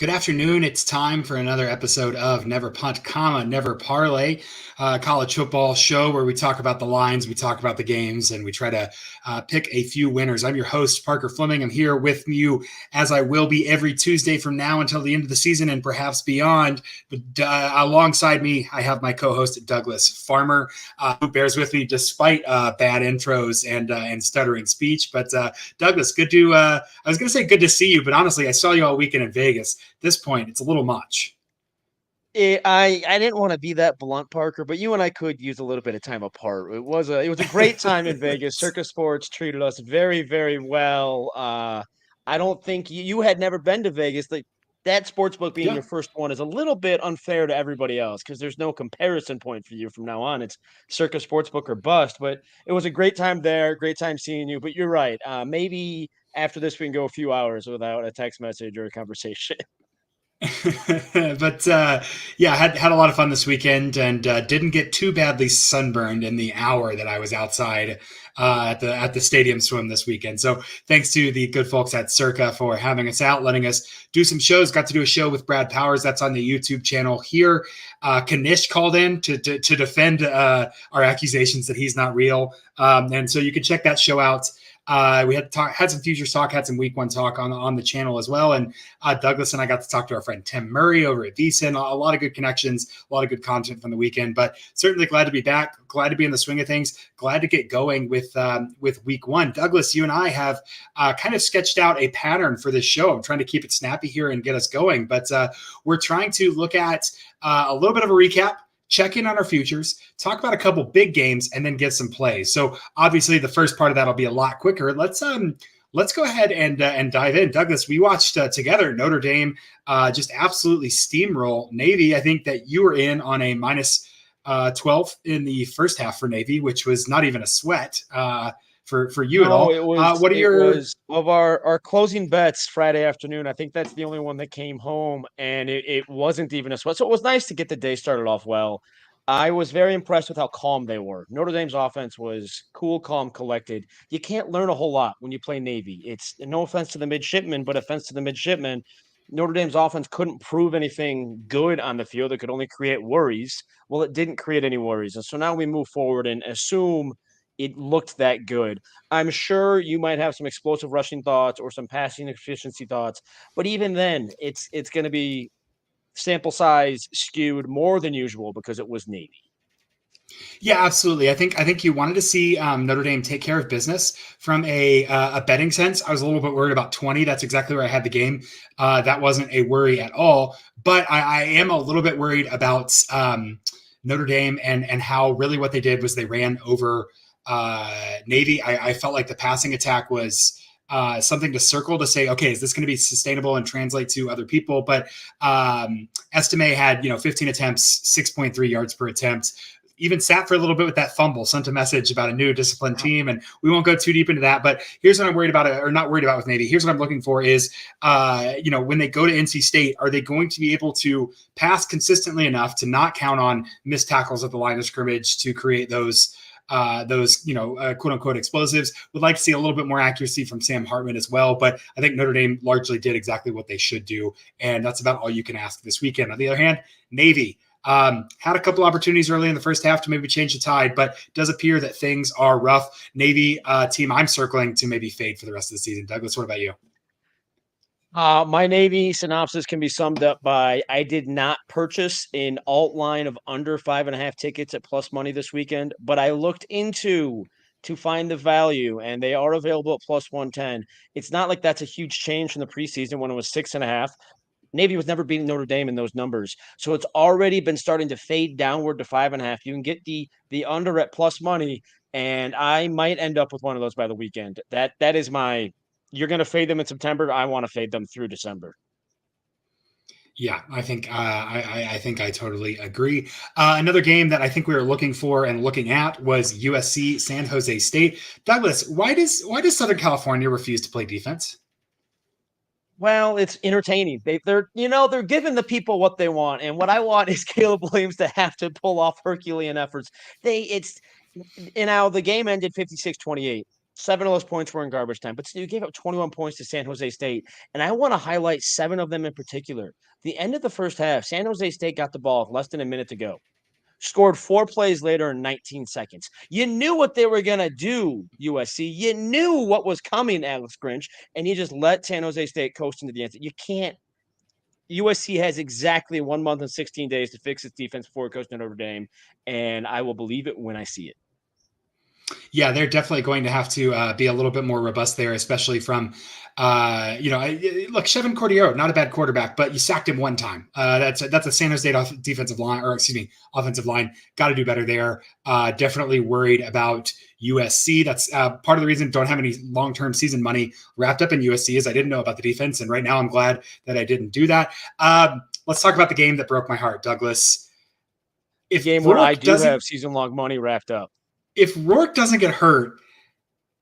Good afternoon. It's time for another episode of Never Punt, Never Parlay, college football show where we talk about the lines, we talk about the games, and we try to pick a few winners. I'm your host, Parker Fleming. I'm here with you as I will be every Tuesday from now until the end of the season and perhaps beyond. But alongside me, I have my co-host, Douglas Farmer, who bears with me despite bad intros and stuttering speech. But Douglas, I was going to say good to see you, but honestly, I saw you all weekend in Vegas. This point, it's a little much. I didn't want to be that blunt, Parker, but you and I could use a little bit of time apart. It was a great time in Vegas. Circa Sports treated us very, very well. I don't think you had never been to Vegas. That sports book being Yeah. your first one is a little bit unfair to everybody else because there's no comparison point for you from now on. It's Circa Sportsbook or bust. But it was a great time there, great time seeing you. But you're right. Maybe after this we can go a few hours without a text message or a conversation. But yeah, had a lot of fun this weekend and didn't get too badly sunburned in the hour that I was outside at the stadium swim this weekend. So thanks to the good folks at Circa for having us out, letting us do some shows. Got to do a show with Brad Powers. That's on the YouTube channel here. Kanish called in to defend our accusations that he's not real. And so you can check that show out. We had some futures talk, had some week one talk on the channel as well. And Douglas and I got to talk to our friend Tim Murray over at VSiN. A lot of good connections, a lot of good content from the weekend, but certainly glad to be back. Glad to be in the swing of things. Glad to get going with week one. Douglas, you and I have kind of sketched out a pattern for this show. I'm trying to keep it snappy here and get us going, but we're trying to look at a little bit of a recap, check in on our futures, talk about a couple big games, and then get some plays. So obviously the first part of that will be a lot quicker. Let's go ahead and dive in. Douglas, we watched together Notre Dame just absolutely steamroll Navy. I think that you were in on a minus 12 in the first half for Navy, which was not even a sweat for you at all. It was What are your of our closing bets Friday afternoon. I think that's the only one that came home, and it wasn't even a sweat. So it was nice to get the day started off well. I was very impressed with how calm they were. Notre Dame's offense was cool, calm, collected. You can't learn a whole lot when you play Navy. It's no offense to the midshipmen, but offense to the midshipmen. Notre Dame's offense couldn't prove anything good on the field. It could only create worries. Well, it didn't create any worries. And so now we move forward and assume it looked that good. I'm sure you might have some explosive rushing thoughts or some passing efficiency thoughts, but even then, it's going to be sample size skewed more than usual because it was Navy. Yeah, absolutely. I think you wanted to see Notre Dame take care of business from a betting sense. I was a little bit worried about 20. That's exactly where I had the game. That wasn't a worry at all. But I am a little bit worried about Notre Dame and how really what they did was they ran over Navy. I felt like the passing attack was something to circle to say, okay, is this going to be sustainable and translate to other people? But Estime had 15 attempts, 6.3 yards per attempt. Even sat for a little bit with that fumble, sent a message about a new disciplined team, and we won't go too deep into that. But here's what I'm worried about, or not worried about with Navy. Here's what I'm looking for is, when they go to NC State, are they going to be able to pass consistently enough to not count on missed tackles at the line of scrimmage to create those quote unquote explosives? Would like to see a little bit more accuracy from Sam Hartman as well, but I think Notre Dame largely did exactly what they should do, and that's about all you can ask this weekend. On the other hand, Navy had a couple opportunities early in the first half to maybe change the tide, but it does appear that things are rough. Navy team I'm circling to maybe fade for the rest of the season. Douglas, what about you? My Navy synopsis can be summed up by I did not purchase an alt line of under 5.5 tickets at plus money this weekend, but I looked into to find the value, and they are available at plus 110. It's not like that's a huge change from the preseason when it was 6.5. Navy was never beating Notre Dame in those numbers. So it's already been starting to fade downward to 5.5. You can get the under at plus money, and I might end up with one of those by the weekend. That is my you're going to fade them in September. I want to fade them through December. Yeah, I think I totally agree. Another game that I think we were looking for and looking at was USC San Jose State. Douglas, why does Southern California refuse to play defense? Well, it's entertaining. They're giving the people what they want, and what I want is Caleb Williams to have to pull off Herculean efforts. The game ended 56-28. 7 of those points were in garbage time, but you gave up 21 points to San Jose State. And I want to highlight 7 of them in particular. The end of the first half, San Jose State got the ball with less than a minute to go, scored 4 plays later in 19 seconds. You knew what they were going to do, USC. You knew what was coming, Alex Grinch, and you just let San Jose State coast into the end. You can't. USC has exactly 1 month and 16 days to fix its defense before it goes to Notre Dame, and I will believe it when I see it. Yeah, they're definitely going to have to be a little bit more robust there, especially from, look, Chevin Cordero, not a bad quarterback, but you sacked him one time. That's a San Jose State defensive line. Got to do better there. Definitely worried about USC. That's part of the reason I don't have any long-term season money wrapped up in USC is I didn't know about the defense, and right now I'm glad that I didn't do that. Let's talk about the game that broke my heart, Douglas. If game where I do have season-long money wrapped up. If Rourke doesn't get hurt,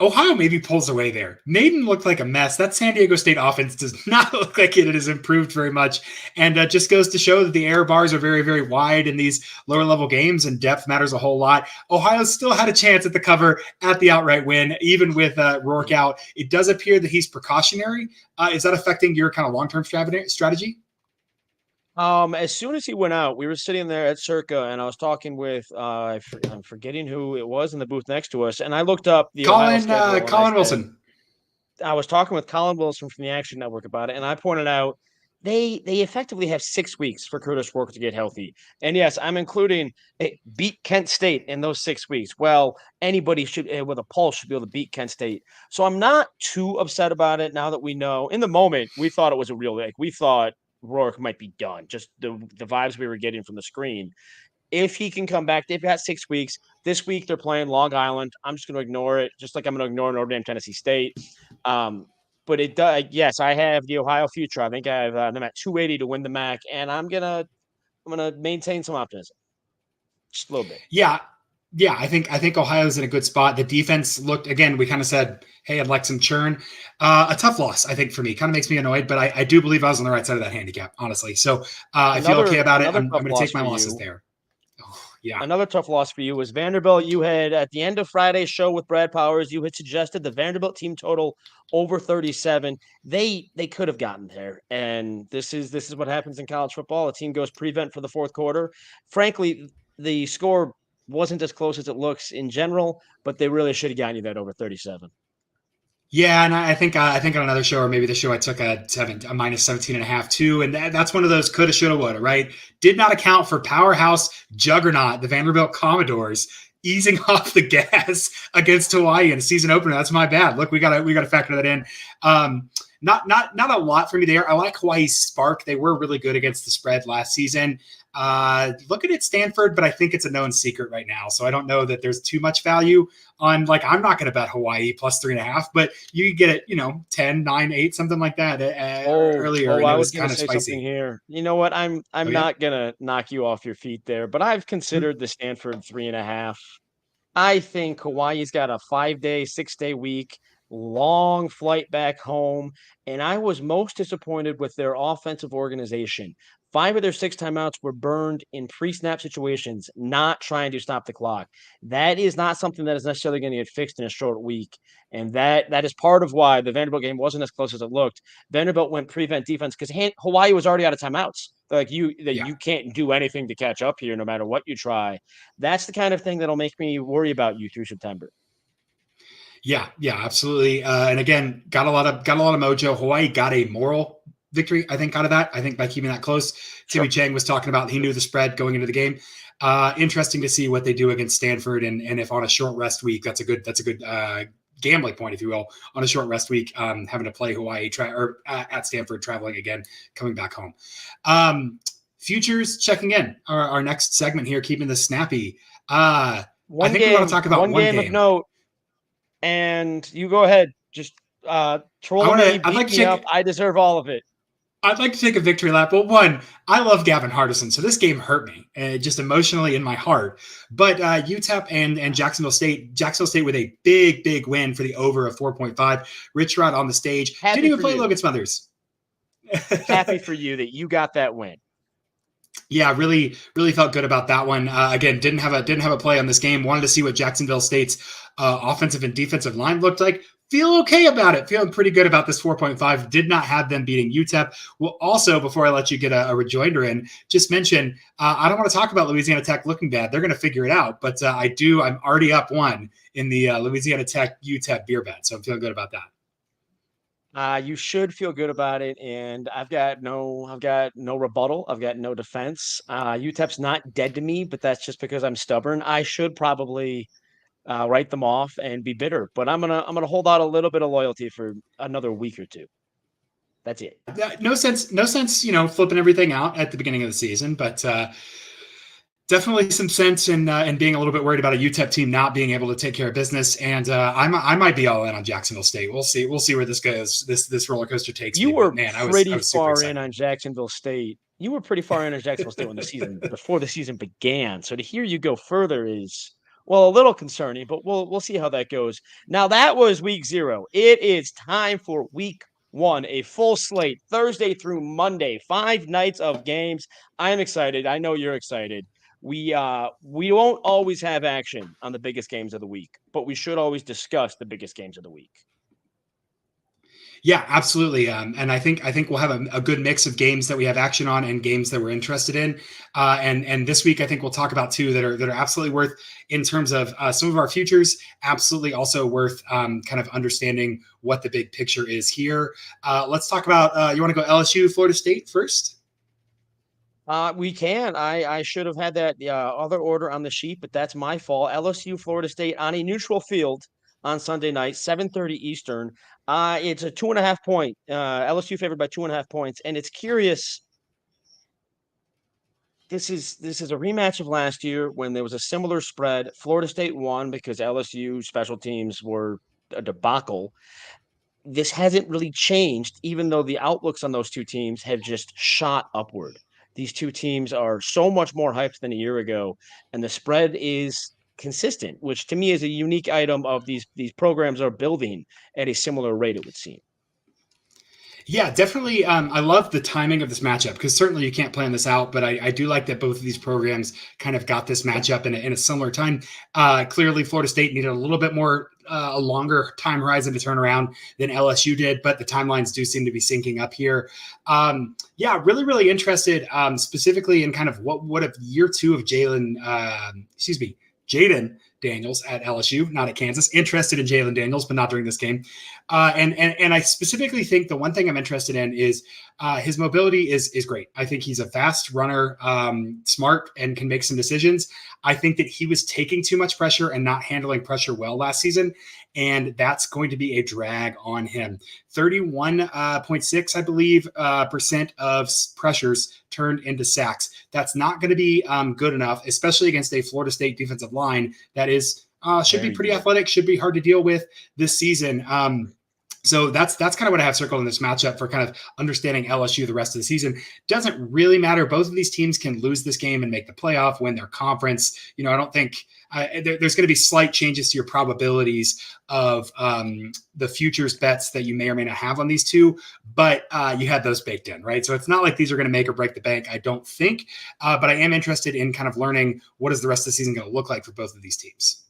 Ohio maybe pulls away there. Naden looked like a mess. That San Diego State offense does not look like it has improved very much. And just goes to show that the error bars are very, very wide in these lower level games, and depth matters a whole lot. Ohio still had a chance at the cover at the outright win, even with Rourke out. It does appear that he's precautionary. Is that affecting your kind of long-term strategy? As soon as he went out, we were sitting there at Circa, and I was talking with I'm forgetting who it was in the booth next to us, and I looked up the Colin Wilson. I was talking with Colin Wilson from the Action Network about it, and I pointed out they effectively have 6 weeks for Curtis Rourke to get healthy. And yes, I'm including beat Kent State in those 6 weeks. Well, anybody should with a pulse should be able to beat Kent State. So I'm not too upset about it now that we know. In the moment, we thought it was a real we thought Rourke might be done. Just the vibes we were getting from the screen. If he can come back, they've got 6 weeks. This week they're playing Long Island. I'm just going to ignore it, just like I'm going to ignore Notre Dame, Tennessee State. But it does. Yes, I have the Ohio future. I think I have them at 280 to win the MAC, and I'm gonna maintain some optimism, just a little bit. Yeah, I think Ohio's in a good spot. The defense looked, again, we kind of said, hey, I'd like some churn. A tough loss, I think, for me. Kind of makes me annoyed, but I do believe I was on the right side of that handicap, honestly. So I feel okay about it. I'm going to take my losses there. Yeah. Another tough loss for you was Vanderbilt. You had, at the end of Friday's show with Brad Powers, you had suggested the Vanderbilt team total over 37. They could have gotten there. And this is what happens in college football. A team goes prevent for the fourth quarter. Frankly, the score wasn't as close as it looks in general, but they really should have gotten you that over 37. Yeah, and I think on another show, or maybe the show, I took a minus 17.5 too, and that's one of those coulda, shoulda, woulda, right? Did not account for powerhouse juggernaut, the Vanderbilt Commodores, easing off the gas against Hawaii in a season opener. That's my bad. Look, we gotta factor that in. Not a lot for me there. I like Hawaii's spark. They were really good against the spread last season. Looking at Stanford, but I think it's a known secret right now. So I don't know that there's too much value on, like, I'm not going to bet Hawaii plus 3.5, but you can get it, 10, 9, 8, something like that earlier. And I was kind of say spicy. Something here. You know what? I'm not going to knock you off your feet there, but I've considered the Stanford 3.5. I think Hawaii's got a 5-day, 6-day week, long flight back home. And I was most disappointed with their offensive organization. 5 of their 6 timeouts were burned in pre-snap situations, not trying to stop the clock. That is not something that is necessarily going to get fixed in a short week. And that is part of why the Vanderbilt game wasn't as close as it looked. Vanderbilt went prevent defense because Hawaii was already out of timeouts. Like you can't do anything to catch up here no matter what you try. That's the kind of thing that'll make me worry about you through September. Yeah, absolutely. And again, got a lot of mojo. Hawaii got a moral victory, I think, out of that. I think by keeping that close. Timmy Chang was talking about he knew the spread going into the game. Interesting to see what they do against Stanford, and if on a short rest week, that's a good gambling point, if you will, on a short rest week, having to play Hawaii at Stanford, traveling again, coming back home. Futures checking in. Our next segment here, keeping this snappy. I think we want to talk about one game of note. And you go ahead, just troll me, beat me up. I deserve all of it. I'd like to take a victory lap. Well, one, I love Gavin Hardison, so this game hurt me, just emotionally in my heart. But UTEP and Jacksonville State with a big win for the over of 4.5. Rich Rod on the stage. Didn't even play Logan Smothers. Happy for you that you got that win. Yeah, really felt good about that one. Again, didn't have a play on this game. Wanted to see what Jacksonville State's offensive and defensive line looked like. Feel okay about it. Feeling pretty good about this 4.5. Did not have them beating UTEP. Well, also, before I let you get a rejoinder in, just mention I don't want to talk about Louisiana Tech looking bad. They're going to figure it out. But I do. I'm already up one in the Louisiana Tech UTEP beer bet, so I'm feeling good about that. You should feel good about it, and I've got no rebuttal. I've got no defense. UTEP's not dead to me, but that's just because I'm stubborn. I should probably write them off and be bitter, but I'm gonna hold out a little bit of loyalty for another week or two. That's it. No sense, flipping everything out at the beginning of the season, but definitely some sense in being a little bit worried about a UTEP team not being able to take care of business. And I might be all in on Jacksonville State. We'll see. We'll see where this goes. This roller coaster takes You me. were But man, pretty I was super far in excited. on Jacksonville State. You were pretty far in on Jacksonville State before the season began. So to hear you go further is well a little concerning, but we'll see how that goes. Now that was week 0. It is time for week 1, a full slate, Thursday through Monday, 5 nights of games. I'm excited. I know you're excited. We won't always have action on the biggest games of the week, but we should always discuss the biggest games of the week. Yeah, absolutely. And I think we'll have a good mix of games that we have action on and games that we're interested in. And this week I think we'll talk about 2 that are absolutely worth in terms of some of our futures. Absolutely, also worth kind of understanding what the big picture is here. Let's talk about. You want to go LSU, Florida State first? We can. I should have had that other order on the sheet, but that's my fault. LSU, Florida State on a neutral field on Sunday night, 7:30 Eastern. It's a 2.5 point. LSU favored by 2.5 points, and it's curious. This is a rematch of last year when there was a similar spread. Florida State won because LSU special teams were a debacle. This hasn't really changed, even though the outlooks on those two teams have just shot upward. These two teams are so much more hyped than a year ago, and the spread is consistent, which to me is a unique item of these programs are building at a similar rate, it would seem. Yeah, definitely. I love the timing of this matchup because certainly you can't plan this out, but I do like that both of these programs kind of got this matchup in a similar time. Clearly, Florida State needed a little bit more, a longer time horizon to turn around than LSU did, but the timelines do seem to be syncing up here. Yeah, really interested specifically in kind of what if year 2 of Jaden Daniels at LSU, not at Kansas. Interested in Jalen Daniels, but not during this game. And I specifically think the one thing I'm interested in is his mobility is great. I think he's a fast runner, smart, and can make some decisions. I think that he was taking too much pressure and not handling pressure well last season, and that's going to be a drag on him. 31.6, I believe, percent of pressures turned into sacks. That's not going to be good enough, especially against a Florida State defensive line that is should be pretty athletic, should be hard to deal with this season. So that's kind of what I have circled in this matchup for kind of understanding LSU the rest of the season. Doesn't really matter. Both of these teams can lose this game and make the playoff, win their conference. I don't think there's going to be slight changes to your probabilities of the futures bets that you may or may not have on these two, but you had those baked in, right? So it's not like these are going to make or break the bank, I don't think. But I am interested in kind of learning what is the rest of the season going to look like for both of these teams.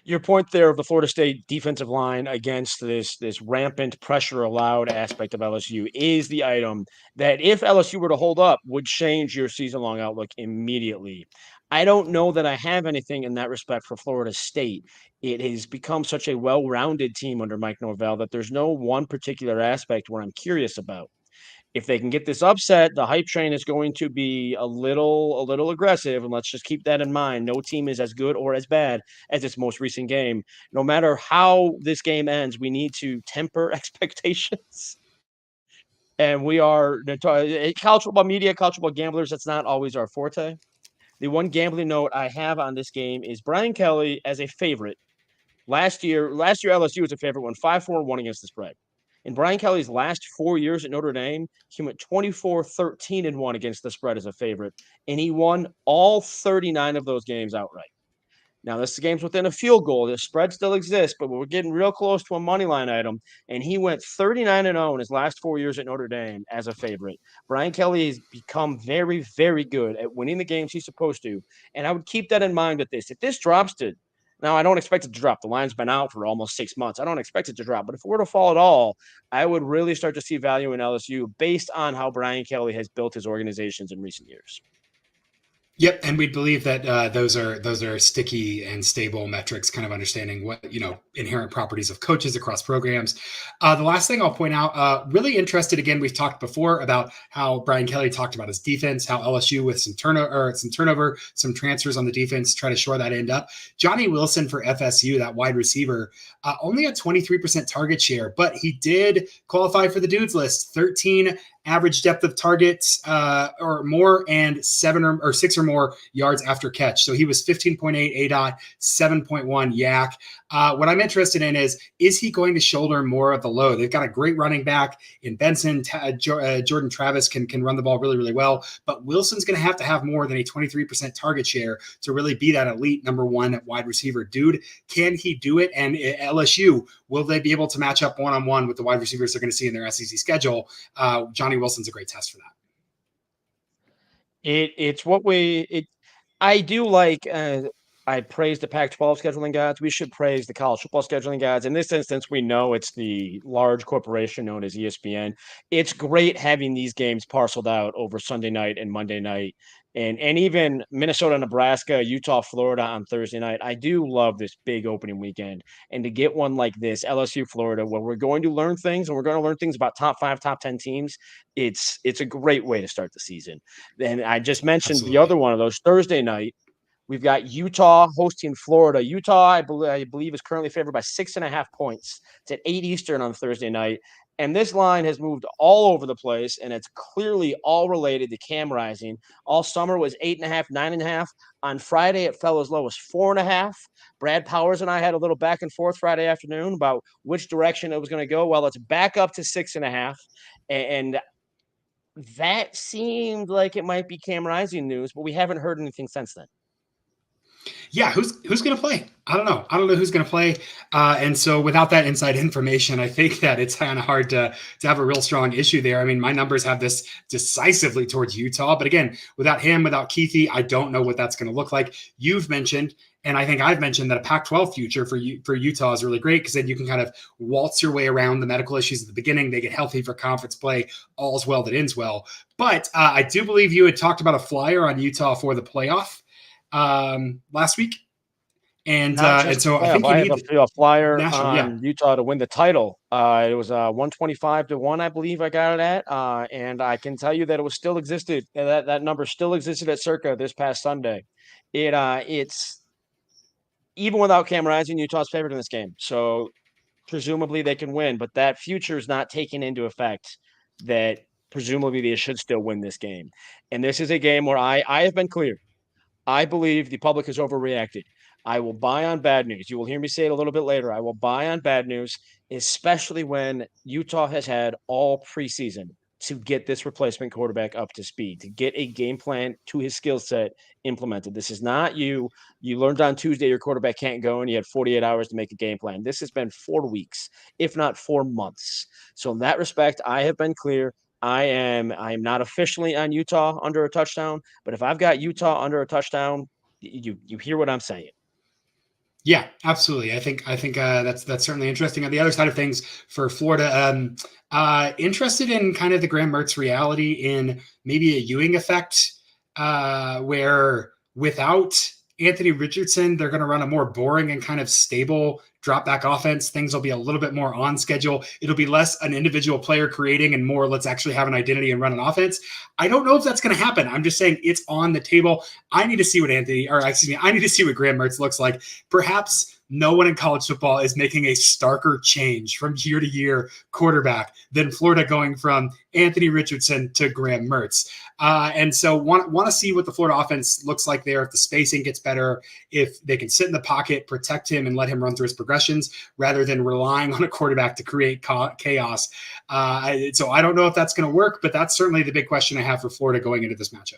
Your point there of the Florida State defensive line against this rampant pressure allowed aspect of LSU is the item that if LSU were to hold up would change your season long outlook immediately. I don't know that I have anything in that respect for Florida State. It has become such a well-rounded team under Mike Norvell that there's no one particular aspect where I'm curious about. If they can get this upset, the hype train is going to be a little aggressive, and let's just keep that in mind. No team is as good or as bad as its most recent game. No matter how this game ends, we need to temper expectations. And we are college football media, college football gamblers. That's not always our forte. The one gambling note I have on this game is Brian Kelly as a favorite. Last year LSU was a favorite, won 5-4-1 against the spread. In Brian Kelly's last 4 years at Notre Dame, he went 24-13-1 against the spread as a favorite, and he won all 39 of those games outright. Now, this game's within a field goal. The spread still exists, but we're getting real close to a money line item. And he went 39-0 in his last 4 years at Notre Dame as a favorite. Brian Kelly has become very, very good at winning the games he's supposed to. And I would keep that in mind with this. If this drops to, now I don't expect it to drop. The line's been out for almost 6 months. I don't expect it to drop. But if it were to fall at all, I would really start to see value in LSU based on how Brian Kelly has built his organizations in recent years. Yep, and we believe that those are sticky and stable metrics, kind of understanding what inherent properties of coaches across programs. The last thing I'll point out, really interested again. We've talked before about how Brian Kelly talked about his defense, how LSU with some turnover, some transfers on the defense, try to shore that end up. Johnny Wilson for FSU, that wide receiver, only a 23% target share, but he did qualify for the dudes list. 13 average depth of targets or more, and 6 or more yards after catch. So he was 15.8 ADOT, 7.1 yak. What I'm interested in is he going to shoulder more of the load? They've got a great running back in Benson. Jordan Travis can run the ball really, really well, but Wilson's going to have more than a 23% target share to really be that elite number one wide receiver dude. Can he do it? And LSU, will they be able to match up one-on-one with the wide receivers they're going to see in their SEC schedule? Johnny Wilson's a great test for that. I do like. I praise the Pac-12 scheduling guides. We should praise the college football scheduling guides. In this instance, we know it's the large corporation known as ESPN. It's great having these games parceled out over Sunday night and Monday night, and even Minnesota, Nebraska, Utah, Florida on Thursday night. I do love this big opening weekend, and to get one like this, LSU, Florida, where we're going to learn things, and we're going to learn things about top 5, top 10 teams. It's a great way to start the season. And I just mentioned the other one of those Thursday night. We've got Utah hosting Florida. Utah, I believe, is currently favored by 6.5 points. It's at 8 Eastern on Thursday night. And this line has moved all over the place, and it's clearly all related to Cam Rising. All summer was 8.5, 9.5. On Friday, it fell as low as 4.5. Brad Powers and I had a little back and forth Friday afternoon about which direction it was going to go. Well, it's back up to 6.5. And that seemed like it might be Cam Rising news, but we haven't heard anything since then. Yeah, who's going to play? I don't know who's going to play. And so without that inside information, I think that it's kind of hard to have a real strong issue there. I mean, my numbers have this decisively towards Utah, but again, without him, without Keithy, I don't know what that's going to look like. You've mentioned, and I think I've mentioned, that a Pac-12 future for Utah is really great, because then you can kind of waltz your way around the medical issues at the beginning. They get healthy for conference play. All's well that ends well. But I do believe you had talked about a flyer on Utah for the playoff last week, and so I think I have a flyer national, on Utah to win the title. It was 125-1, I believe I got it at, and I can tell you that it was still existed. That number still existed at Circa this past Sunday. It's even without Cam Rising, Utah's favored in this game, so presumably they can win. But that future is not taken into effect. That presumably they should still win this game, and this is a game where I have been clear. I believe the public has overreacted. I will buy on bad news. You will hear me say it a little bit later. I will buy on bad news, especially when Utah has had all preseason to get this replacement quarterback up to speed, to get a game plan to his skill set implemented. This is not you. You learned on Tuesday your quarterback can't go, and you had 48 hours to make a game plan. This has been 4 weeks, if not 4 months. So in that respect, I have been clear. I am not officially on Utah under a touchdown, but if I've got Utah under a touchdown, you hear what I'm saying. Yeah, absolutely. I think that's certainly interesting. On the other side of things, for Florida, interested in kind of the Graham Mertz reality in maybe a Ewing effect, where without Anthony Richardson, they're going to run a more boring and kind of stable drop back offense. Things will be a little bit more on schedule. It'll be less an individual player creating and more let's actually have an identity and run an offense. I don't know if that's going to happen. I'm just saying it's on the table. I need to see what I need to see what Graham Mertz looks like. Perhaps no one in college football is making a starker change from year to year quarterback than Florida going from Anthony Richardson to Graham Mertz. And so want to see what the Florida offense looks like there, if the spacing gets better, if they can sit in the pocket, protect him, and let him run through his progressions rather than relying on a quarterback to create chaos. So I don't know if that's going to work, but that's certainly the big question I have for Florida going into this matchup.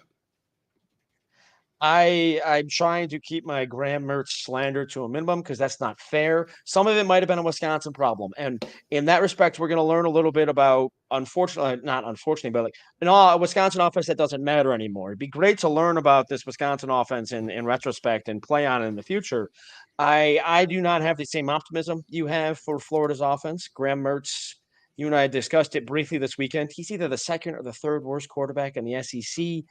I'm trying to keep my Graham Mertz slander to a minimum because that's not fair. Some of it might have been a Wisconsin problem, and in that respect, we're going to learn a little bit about, unfortunately, not unfortunately, but like a Wisconsin offense that doesn't matter anymore. It'd be great to learn about this Wisconsin offense in retrospect and play on it in the future. I do not have the same optimism you have for Florida's offense. Graham Mertz. You and I discussed it briefly this weekend. He's either the second or the third worst quarterback in the SEC.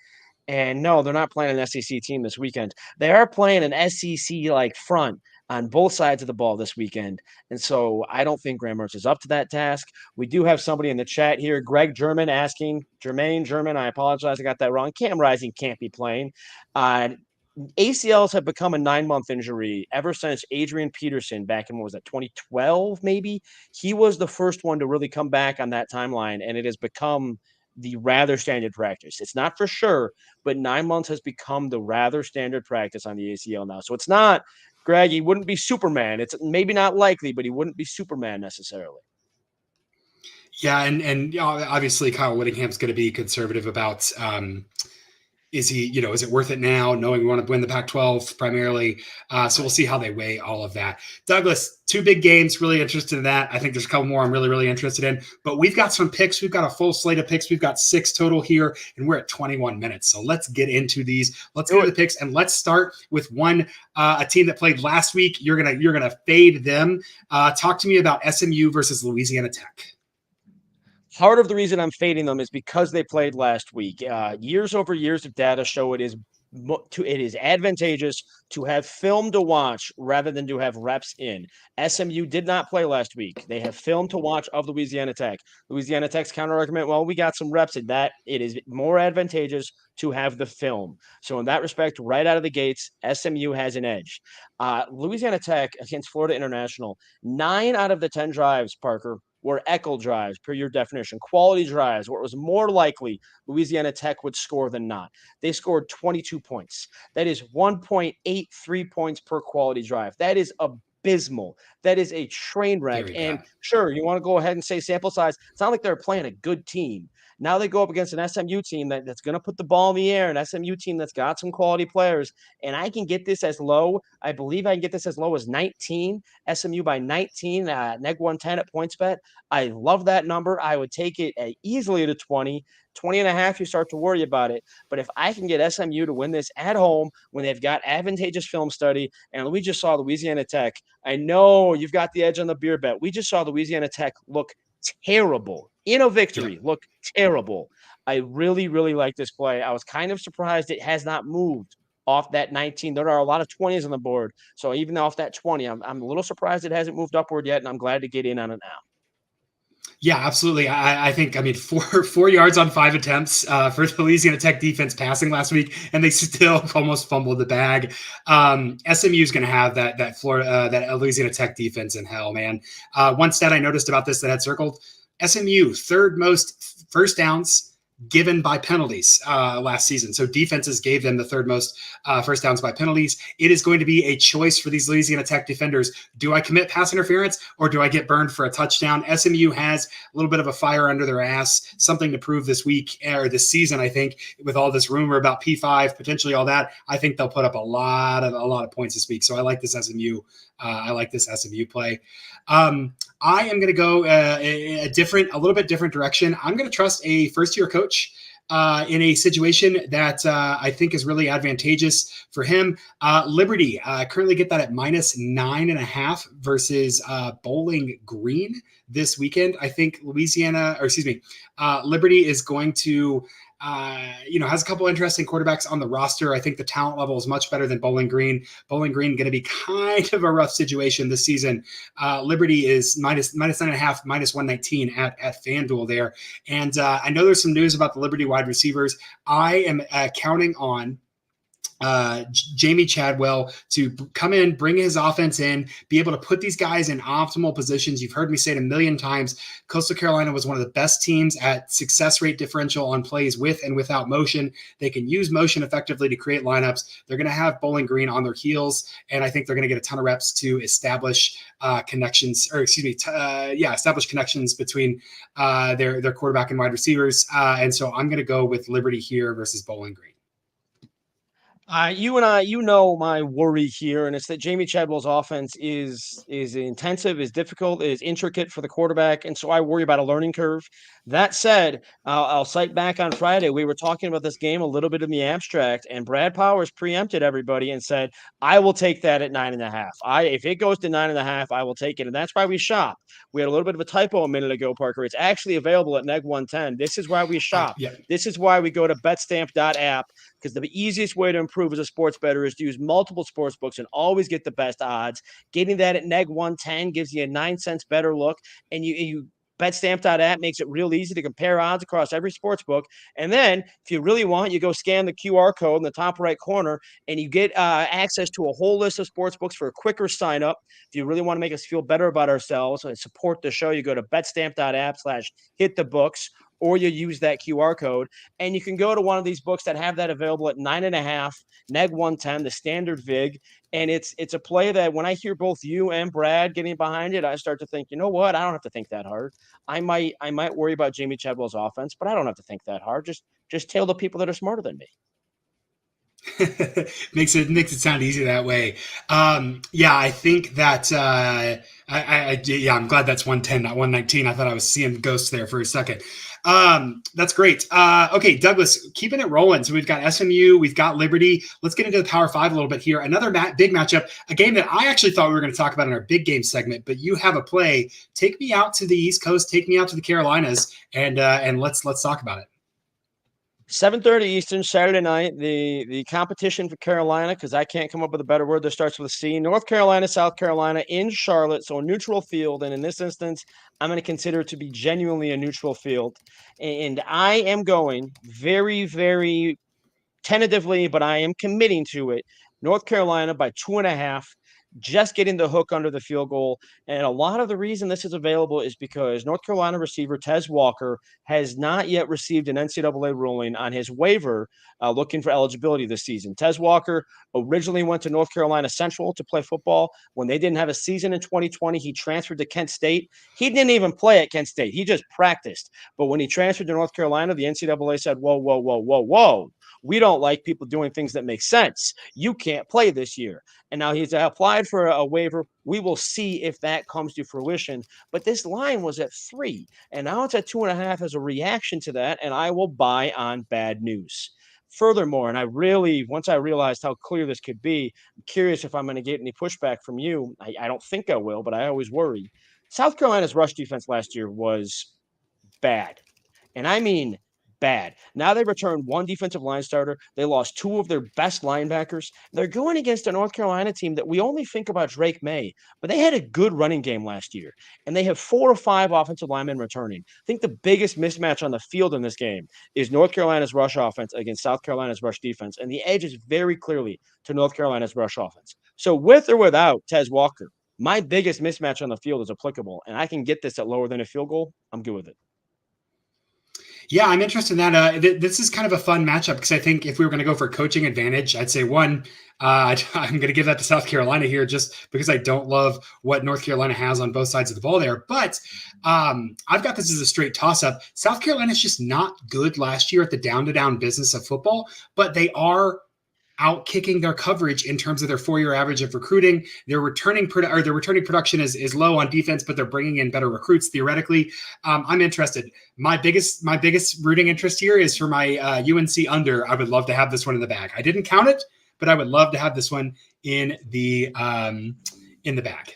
And no, they're not playing an SEC team this weekend. They are playing an SEC like front on both sides of the ball this weekend. And so I don't think Graham Mertz is up to that task. We do have somebody in the chat here, Greg German, asking, Jermaine German, I apologize, I got that wrong. Cam Rising can't be playing. ACLs have become a 9-month injury ever since Adrian Peterson back in, what was that, 2012 maybe? He was the first one to really come back on that timeline, and it has become the rather standard practice. It's not for sure, but 9 months has become the rather standard practice on the ACL now. So it's not, Greg, he wouldn't be Superman. It's maybe not likely, but he wouldn't be Superman necessarily. Yeah, and obviously Kyle Whittingham's going to be conservative about is it worth it now, knowing we want to win the Pac-12 primarily? So we'll see how they weigh all of that. Douglas, 2 big games, really interested in that. I think there's a couple more I'm really, really interested in. But we've got some picks. We've got a full slate of picks. We've got 6 total here, and we're at 21 minutes. So let's get into these. Let's go to the picks, and let's start with a team that played last week. You're gonna fade them. Talk to me about SMU versus Louisiana Tech. Part of the reason I'm fading them is because they played last week. Years over years of data show it is advantageous to have film to watch rather than to have reps in. SMU did not play last week. They have film to watch of Louisiana Tech. Louisiana Tech's counter argument, well, we got some reps in that. It is more advantageous to have the film. So in that respect, right out of the gates, SMU has an edge. Louisiana Tech against Florida International, 9 out of the 10 drives, Parker, were Eckel drives per your definition, quality drives, where it was more likely Louisiana Tech would score than not. They scored 22 points. That is 1.83 points per quality drive. That is abysmal. That is a train wreck. And sure, you want to go ahead and say sample size. It's not like they're playing a good team. Now they go up against an SMU team that's going to put the ball in the air, an SMU team that's got some quality players. And I can get this as low. I believe I can get this as low as 19, SMU by 19, neg 110 at PointsBet. I love that number. I would take it easily to 20 and a half. You start to worry about it. But if I can get SMU to win this at home when they've got advantageous film study, and we just saw Louisiana Tech, I know you've got the edge on the beer bet. We just saw Louisiana Tech look terrible in a victory, look terrible. I really, really like this play. I was kind of surprised it has not moved off that 19. There are a lot of 20s on the board. So even off that 20, I'm a little surprised it hasn't moved upward yet, and I'm glad to get in on it now. Yeah, absolutely. I think 4 yards on 5 attempts for the Louisiana Tech defense passing last week, and they still almost fumbled the bag. SMU is going to have that Louisiana Tech defense in hell, man. One stat I noticed about this that I had circled: SMU third most first downs given by penalties last season. So defenses gave them the third most first downs by penalties. It is going to be a choice for these Louisiana Tech defenders. Do I commit pass interference or do I get burned for a touchdown? SMU has a little bit of a fire under their ass, something to prove this week or this season, I think, with all this rumor about P5, potentially all that. I think they'll put up a lot of points this week. So I like this SMU. I like this SMU play. I am going to go a little bit different direction. I'm going to trust a first-year coach in a situation that I think is really advantageous for him. Liberty currently get that at -9.5 versus Bowling Green this weekend. I think Liberty is going to has a couple interesting quarterbacks on the roster. I think the talent level is much better than Bowling Green. Bowling Green going to be kind of a rough situation this season. Liberty is -9.5, -119 at FanDuel there. And I know there's some news about the Liberty wide receivers. I am counting on Jamie Chadwell to come in, bring his offense in, be able to put these guys in optimal positions. You've heard me say it a million times. Coastal Carolina was one of the best teams at success rate differential on plays with and without motion. They can use motion effectively to create lineups. They're going to have Bowling Green on their heels, and I think they're going to get a ton of reps to establish connections between their quarterback and wide receivers. And so I'm going to go with Liberty here versus Bowling Green. You know my worry here, and it's that Jamie Chadwell's offense is intensive, is difficult, is intricate for the quarterback, and so I worry about a learning curve. That said, I'll cite back on Friday. We were talking about this game a little bit in the abstract, and Brad Powers preempted everybody and said, "I will take that at 9.5. If it goes to 9.5, I will take it," and that's why we shop. We had a little bit of a typo a minute ago, Parker. It's actually available at Neg 110. This is why we shop. Yeah. This is why we go to betstamp.app, because the easiest way to improve as a sports bettor is to use multiple sports books and always get the best odds. Getting that at Neg 110 gives you a 9 cents better look, and you betstamp.app makes it real easy to compare odds across every sports book. And then if you really want, you go scan the QR code in the top right corner and you get access to a whole list of sports books for a quicker sign up. If you really want to make us feel better about ourselves and support the show, you go to betstamp.app/hitthebooks, or you use that QR code, and you can go to one of these books that have that available at 9.5, Neg 110, the standard VIG. And it's a play that when I hear both you and Brad getting behind it, I start to think, you know what? I don't have to think that hard. I might worry about Jamie Chadwell's offense, but I don't have to think that hard. Just tail the people that are smarter than me. makes it sound easy that way. Yeah, I think that I'm glad that's 110, not 119. I thought I was seeing ghosts there for a second. That's great. Okay, Douglas, keeping it rolling. So we've got SMU, we've got Liberty. Let's get into the Power Five a little bit here. Another big matchup, a game that I actually thought we were going to talk about in our big game segment, but you have a play. Take me out to the East Coast, take me out to the Carolinas, and let's talk about it. 7:30 Eastern, Saturday night, the competition for Carolina, because I can't come up with a better word that starts with a C. North Carolina, South Carolina in Charlotte, so a neutral field. And in this instance, I'm going to consider it to be genuinely a neutral field. And I am going very, very tentatively, but I am committing to it. North Carolina by 2.5. Just getting the hook under the field goal. And a lot of the reason this is available is because North Carolina receiver Tez Walker has not yet received an NCAA ruling on his waiver looking for eligibility this season. Tez Walker originally went to North Carolina Central to play football. When they didn't have a season in 2020, he transferred to Kent State. He didn't even play at Kent State. He just practiced. But when he transferred to North Carolina, the NCAA said, whoa, whoa, whoa, whoa, whoa. We don't like people doing things that make sense. You can't play this year. And now he's applied for a waiver. We will see if that comes to fruition. But this line was at 3, and now it's at 2.5 as a reaction to that, and I will buy on bad news. Furthermore, and once I realized how clear this could be, I'm curious if I'm going to get any pushback from you. I don't think I will, but I always worry. South Carolina's rush defense last year was bad. And I mean bad. Now they returned one defensive line starter. They lost 2 of their best linebackers. They're going against a North Carolina team that we only think about Drake May, but they had a good running game last year, and they have 4 or 5 offensive linemen returning. I think the biggest mismatch on the field in this game is North Carolina's rush offense against South Carolina's rush defense, and the edge is very clearly to North Carolina's rush offense. So with or without Tez Walker, my biggest mismatch on the field is applicable, and I can get this at lower than a field goal. I'm good with it. Yeah, I'm interested in that. This is kind of a fun matchup because I think if we were going to go for coaching advantage, I'd say one, I'm going to give that to South Carolina here just because I don't love what North Carolina has on both sides of the ball there. But I've got this as a straight toss-up. South Carolina's just not good last year at the down-to-down business of football, but they are out kicking their coverage in terms of their 4-year average of recruiting. Their returning production is low on defense, but they're bringing in better recruits theoretically. I'm interested. My biggest rooting interest here is for my UNC under. I would love to have this one in the bag. I didn't count it, but I would love to have this one in the bag.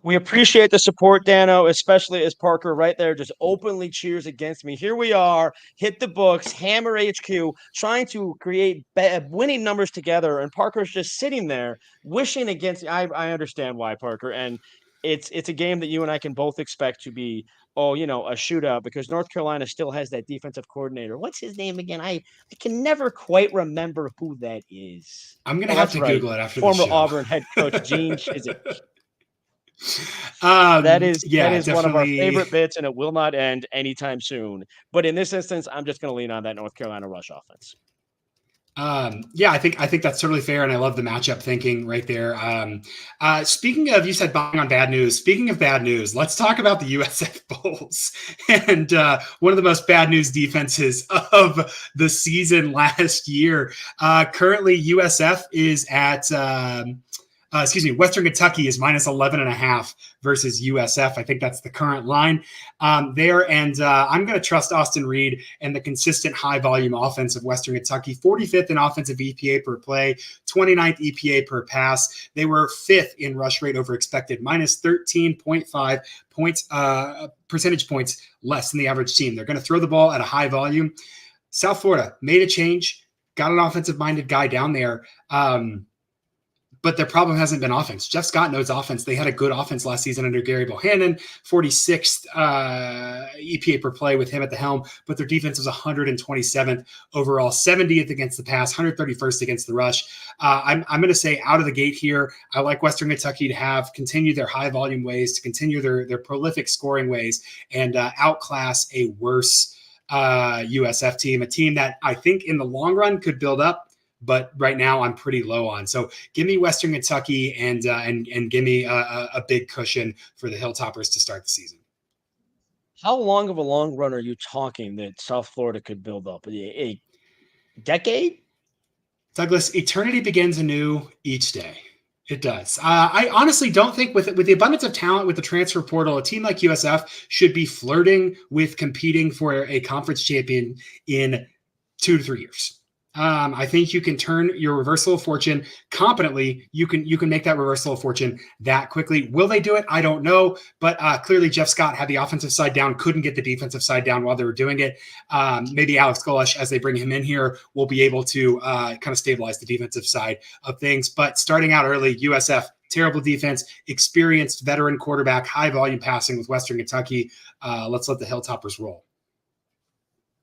We appreciate the support, Dano, especially as Parker right there just openly cheers against me. Here we are, hit the books, Hammer HQ, trying to create winning numbers together, and Parker's just sitting there wishing against. I understand why, Parker, and it's a game that you and I can both expect to be, a shootout because North Carolina still has that defensive coordinator. What's his name again? I can never quite remember who that is. I'm going to have to Google it after the show. Former Auburn head coach Gene Chizik. That is one of our favorite bits, and it will not end anytime soon. But in this instance, I'm just going to lean on that North Carolina rush offense. Yeah, I think that's totally fair, and I love the matchup thinking right there. Speaking of, you said buying on bad news. Speaking of bad news, let's talk about the USF Bulls and one of the most bad news defenses of the season last year. Currently, USF is at. Western Kentucky is minus 11.5 versus USF. I think that's the current line there. And I'm going to trust Austin Reed and the consistent high volume offense of Western Kentucky. 45th in offensive EPA per play, 29th EPA per pass. They were 5th in rush rate over expected, minus 13.5 points, percentage points less than the average team. They're going to throw the ball at a high volume. South Florida made a change, got an offensive minded guy down there. But their problem hasn't been offense. Jeff Scott knows offense. They had a good offense last season under Gary Bohannon, 46th EPA per play with him at the helm, but their defense was 127th overall, 70th against the pass, 131st against the rush. I'm going to say out of the gate here, I like Western Kentucky to continue their high volume ways, to continue their prolific scoring ways, and outclass a worse USF team, a team that I think in the long run could build up, but right now I'm pretty low on. So give me Western Kentucky and give me a big cushion for the Hilltoppers to start the season. How long of a long run are you talking that South Florida could build up? A decade? Douglas, eternity begins anew each day. It does. I honestly don't think with the abundance of talent with the transfer portal, a team like USF should be flirting with competing for a conference champion in 2 to 3 years. I think you can turn your reversal of fortune competently. You can make that reversal of fortune that quickly. Will they do it? I don't know. But clearly Jeff Scott had the offensive side down, couldn't get the defensive side down while they were doing it. Maybe Alex Golesh, as they bring him in here, will be able to kind of stabilize the defensive side of things. But starting out early, USF, terrible defense, experienced veteran quarterback, high volume passing with Western Kentucky. Let's let the Hilltoppers roll.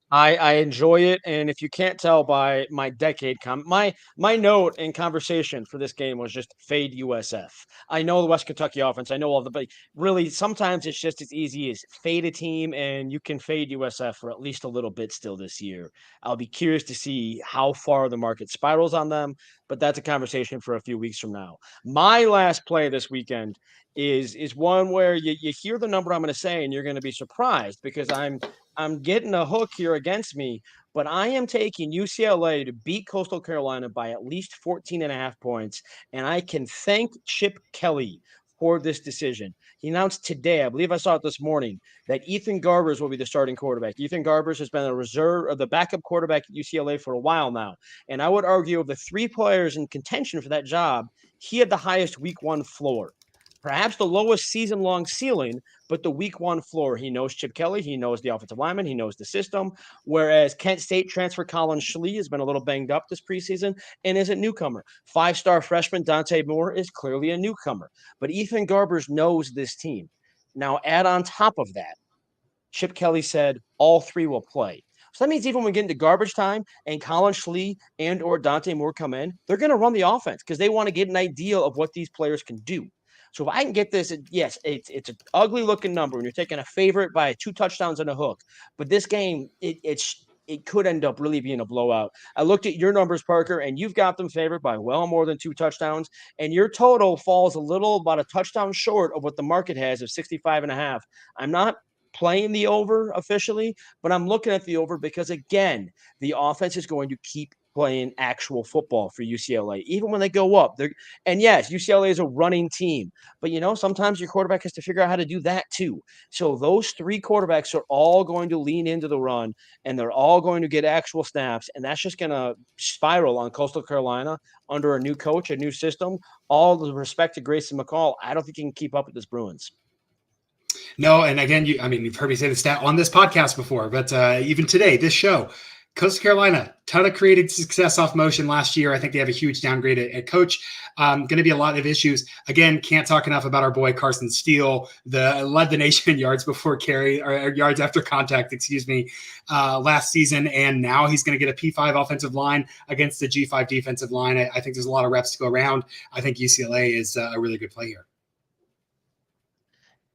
I enjoy it, and if you can't tell by my decade my note in conversation for this game was just fade USF. I know the West Kentucky offense, I know all the, but really sometimes it's just as easy as fade a team, and you can fade USF for at least a little bit still this year. I'll be curious to see how far the market spirals on them, but that's a conversation for a few weeks from now. My last play this weekend is one where you hear the number I'm going to say, and you're going to be surprised because I'm getting a hook here against me, but I am taking UCLA to beat Coastal Carolina by at least 14.5 points, and I can thank Chip Kelly for this decision. He announced today, I believe I saw it this morning, that Ethan Garbers will be the starting quarterback. Ethan Garbers has been a reserve or the backup quarterback at UCLA for a while now, and I would argue of the 3 players in contention for that job, he had the highest week 1 floor. Perhaps the lowest season-long ceiling, but the week 1 floor. He knows Chip Kelly. He knows the offensive lineman. He knows the system. Whereas Kent State transfer Colin Schlee has been a little banged up this preseason and is a newcomer. 5-star freshman Dante Moore is clearly a newcomer. But Ethan Garbers knows this team. Now, add on top of that, Chip Kelly said all 3 will play. So that means even when we get into garbage time and Colin Schlee and or Dante Moore come in, they're going to run the offense because they want to get an idea of what these players can do. So if I can get this, yes, it's an ugly looking number when you're taking a favorite by 2 touchdowns and a hook. But this game, it could end up really being a blowout. I looked at your numbers, Parker, and you've got them favored by well more than 2 touchdowns. And your total falls about a touchdown short of what the market has of 65.5. I'm not playing the over officially, but I'm looking at the over because, again, the offense is going to keep playing actual football for UCLA, even when they go up. And yes, UCLA is a running team, but sometimes your quarterback has to figure out how to do that too. So those 3 quarterbacks are all going to lean into the run, and they're all going to get actual snaps, and that's just going to spiral on Coastal Carolina under a new coach, a new system. All the respect to Grayson McCall, I don't think he can keep up with this Bruins. No, and again, you've heard me say the stat on this podcast before, but even today, this show, Coastal Carolina, ton of created success off motion last year. I think they have a huge downgrade at coach. Going to be a lot of issues. Again, can't talk enough about our boy Carson Steele, led the nation in yards before carry or yards after contact, last season, and now he's going to get a P5 offensive line against the G5 defensive line. I think there's a lot of reps to go around. I think UCLA is a really good play here.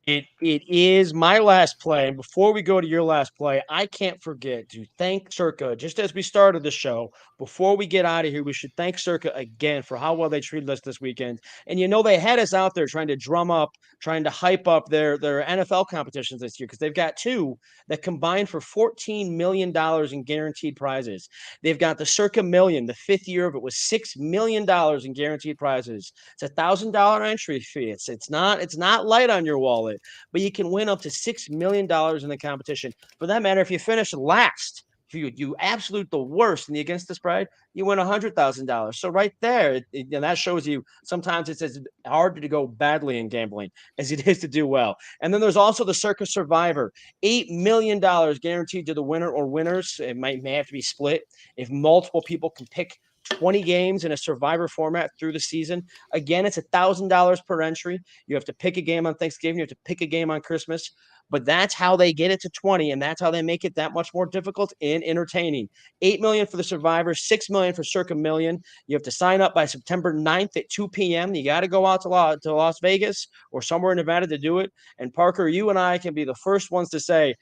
It is my last play. And before we go to your last play, I can't forget to thank Circa. Just as we started the show, before we get out of here, we should thank Circa again for how well they treated us this weekend. And they had us out there trying to hype up their NFL competitions this year because they've got two that combine for $14 million in guaranteed prizes. They've got the Circa Million. The fifth year of it was $6 million in guaranteed prizes. It's $1,000 entry fee. It's not light on your wallet, but you can win up to $6 million in the competition. For that matter, if you finish last, if you absolute the worst in the against the spread, you win $100,000. So right there, and that shows you sometimes it's as hard to go badly in gambling as it is to do well. And then there's also the Circus Survivor, $8 million guaranteed to the winner or winners. It may have to be split if multiple people can pick 20 games in a Survivor format through the season. Again, it's $1,000 per entry. You have to pick a game on Thanksgiving. You have to pick a game on Christmas. But that's how they get it to 20, and that's how they make it that much more difficult and entertaining. $8 million for the Survivor, $6 million for Circa Million. You have to sign up by September 9th at 2 p.m. You got to go out to Las Vegas or somewhere in Nevada to do it. And Parker, you and I can be the first ones to say,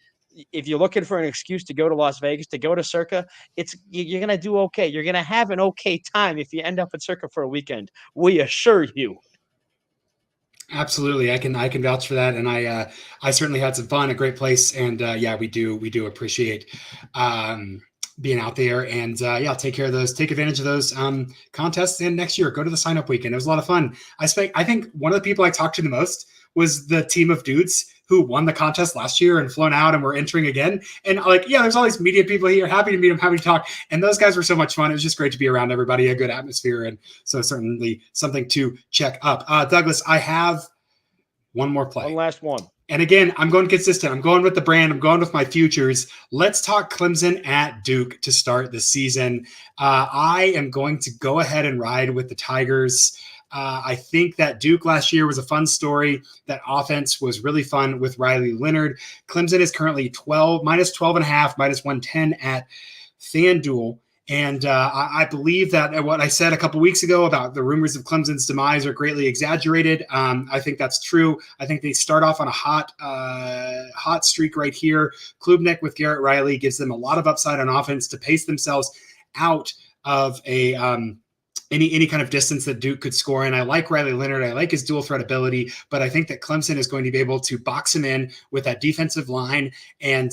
if you're looking for an excuse to go to Las Vegas, to go to Circa, you're going to do okay. You're going to have an okay time if you end up at Circa for a weekend. We assure you. Absolutely, I can vouch for that, and I certainly had some fun. A great place, and yeah, we do appreciate being out there, and yeah, take advantage of those contests. And next year, go to the sign up weekend. It was a lot of fun. I think one of the people I talked to the most was the team of dudes who won the contest last year and flown out and were entering again. And there's all these media people here, happy to meet them, happy to talk. And those guys were so much fun. It was just great to be around everybody, a good atmosphere. And so certainly something to check up. Douglas, I have one more play. One last one. And again, I'm going consistent. I'm going with the brand. I'm going with my futures. Let's talk Clemson at Duke to start the season. I am going to go ahead and ride with the Tigers. I think that Duke last year was a fun story. That offense was really fun with Riley Leonard. Clemson is currently minus 12.5, minus 110 at FanDuel. And I believe that what I said a couple weeks ago about the rumors of Clemson's demise are greatly exaggerated. I think that's true. I think they start off on a hot streak right here. Klubnik with Garrett Riley gives them a lot of upside on offense to pace themselves out of any kind of distance that Duke could score. And I like Riley Leonard. I like his dual threat ability, but I think that Clemson is going to be able to box him in with that defensive line, and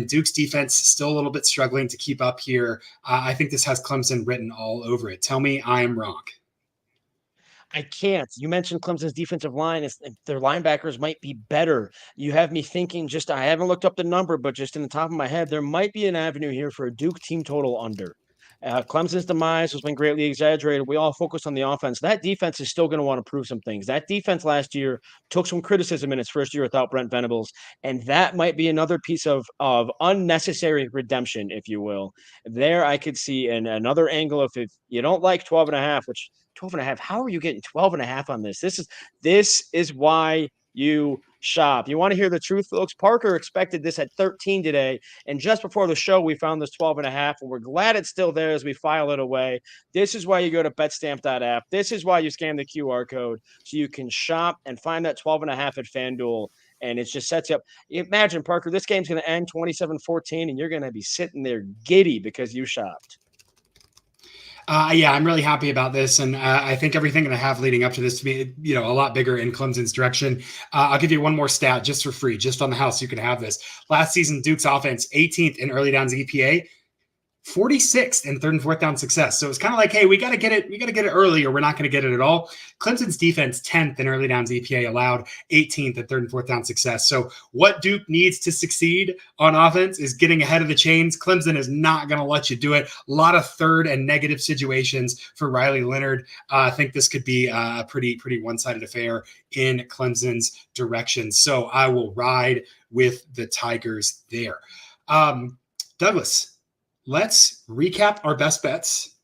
Duke's defense still a little bit struggling to keep up here. I think this has Clemson written all over it. Tell me I'm wrong. I can't. You mentioned Clemson's defensive line. Their linebackers might be better. You have me thinking, I haven't looked up the number, but just in the top of my head, there might be an avenue here for a Duke team total under. Clemson's demise has been greatly exaggerated. We all focus on the offense. That defense is still going to want to prove some things. That defense last year took some criticism in its first year without Brent Venables, and that might be another piece of unnecessary redemption, if you will. There I could see another angle if you don't like 12.5, which 12.5, how are you getting 12.5 on this? This is why you shop. You want to hear the truth, folks? Parker expected this at 13 today, and just before the show, we found this 12.5, and we're glad it's still there as we file it away. This is why you go to betstamp.app. This is why you scan the QR code so you can shop and find that 12.5 at FanDuel, and it just sets you up. Imagine, Parker, this game's going to end 27-14, and you're going to be sitting there giddy because you shopped. Yeah, I'm really happy about this, and I think everything that I have leading up to this to be, a lot bigger in Clemson's direction. I'll give you one more stat just for free, just on the house. You can have this. Last season, Duke's offense, 18th in early downs EPA, 46th in third and fourth down success. So it's kind of like, hey, we got to get it. We got to get it early, or we're not going to get it at all. Clemson's defense, 10th in early downs EPA allowed, 18th in third and fourth down success. So what Duke needs to succeed on offense is getting ahead of the chains. Clemson is not going to let you do it. A lot of third and negative situations for Riley Leonard. I think this could be a pretty one-sided affair in Clemson's direction. So I will ride with the Tigers there. Douglas, let's recap our best bets,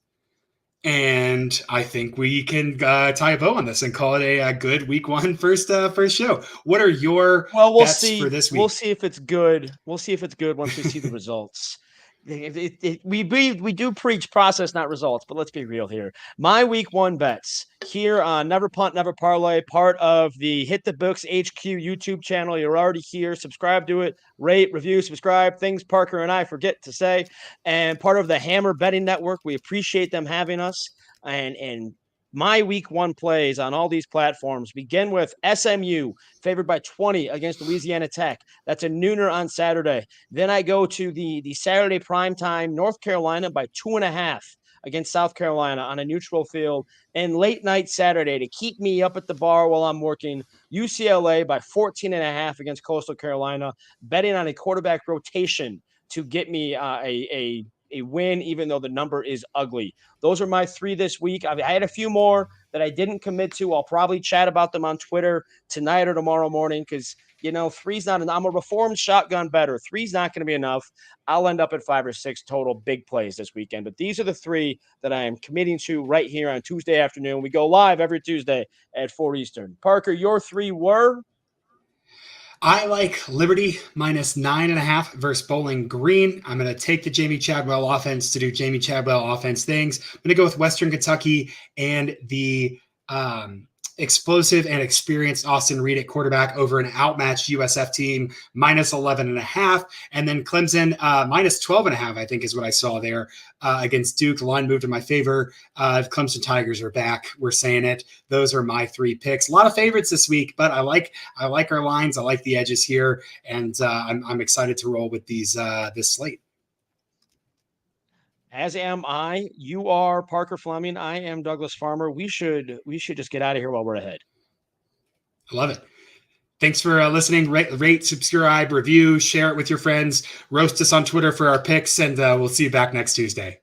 and I think we can tie a bow on this and call it a good week one first show. What are your bets for this week? We'll see if it's good. We'll see if it's good once we see the results. We do preach process, not results, but let's be real here. My week one bets here on Never Punt, Never Parlay, part of the Hit the Books HQ YouTube channel. You're already here. Subscribe to it, rate, review, subscribe. Things Parker and I forget to say, and part of the Hammer Betting Network. We appreciate them having us. And my week one plays on all these platforms begin with SMU favored by 20 against Louisiana Tech. That's a nooner on Saturday. Then I go to the Saturday primetime North Carolina by 2.5 against South Carolina on a neutral field. And late night Saturday to keep me up at the bar while I'm working, UCLA by 14.5 against Coastal Carolina, betting on a quarterback rotation to get me a win, even though the number is ugly. Those are my three this week. I had a few more that I didn't commit to. I'll probably chat about them on Twitter tonight or tomorrow morning because, three's not enough. I'm a reformed shotgun bettor. Three's not going to be enough. I'll end up at 5 or 6 total big plays this weekend. But these are the three that I am committing to right here on Tuesday afternoon. We go live every Tuesday at 4 Eastern. Parker, your three were? I like Liberty minus 9.5 versus Bowling Green. I'm going to take the Jamie Chadwell offense to do Jamie Chadwell offense things. I'm going to go with Western Kentucky and the explosive and experienced Austin Reed at quarterback over an outmatched USF team minus 11.5. And then Clemson minus 12.5, I think is what I saw there against Duke. The line moved in my favor. Clemson Tigers are back. We're saying it. Those are my three picks. A lot of favorites this week, but I like our lines. I like the edges here, and I'm excited to roll with these this slate. As am I. You are Parker Fleming. I am Douglas Farmer. We should just get out of here while we're ahead. I love it. Thanks for listening. Rate, subscribe, review, share it with your friends. Roast us on Twitter for our picks, and we'll see you back next Tuesday.